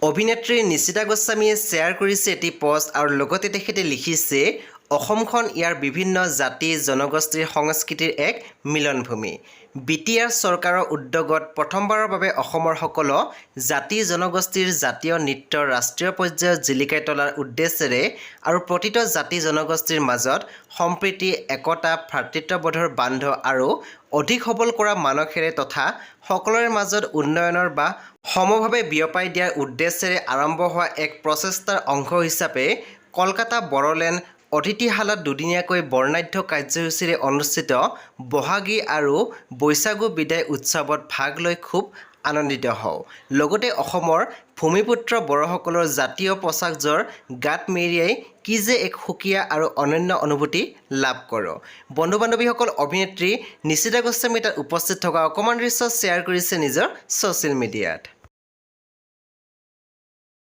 অভিনেত্ৰী নিশিতা গোস্বামীয়ে শ্বেয়াৰ কৰিছে এটি পোষ্ট আৰু লগতে তেখেতে লিখিছে অসমখন ইয়াৰ বিভিন্ন জাতি জনগোষ্ঠীৰ সংস্কৃতিৰ এক মিলনভূমি। বিটিআৰ চৰকাৰৰ উদ্যোগত প্ৰথমবাৰৰ বাবে অসমৰ সকলো জাতি জনগোষ্ঠীৰ জাতীয় নৃত্য ৰাষ্ট্ৰীয় পৰ্যায়ত জিলিকাই তোলাৰ উদ্দেশ্যেৰে আৰু প্ৰতিটো জাতি জনগোষ্ঠীৰ মাজত সম্প্ৰীতি একতা ভাতৃত্ববোধৰ বান্ধ আৰু অধিক সবল কৰা মানসেৰে তথা সকলোৰে মাজত উন্নয়নৰ বা সমভাৱে বিয়পাই দিয়াৰ উদ্দেশ্যেৰে আৰম্ভ হোৱা এক প্ৰচেষ্টাৰ অংশ হিচাপে কলকাতা বড়োলেণ্ড অতিথিশালাত দুদিনীয়াকৈ বৰ্ণাঢ্য কাৰ্যসূচীৰে অনুষ্ঠিত বহাগী আৰু বৈশাগু বিদায় উৎসৱত ভাগ লৈ খুব আনন্দিত হওঁ। লগতে অসমৰ ভূমিপুত্ৰ বড়োসকলৰ জাতীয় পোচাকযোৰ গাত মেৰিয়াই কি যে এক সুকীয়া আৰু অনন্য অনুভূতি লাভ কৰোঁ। বন্ধু বান্ধৱীসকল, অভিনেত্ৰী নিশিতা গোস্বামী তাত উপস্থিত থকা অকণমান দৃশ্য শ্বেয়াৰ কৰিছে নিজৰ ছ'চিয়েল মিডিয়াত।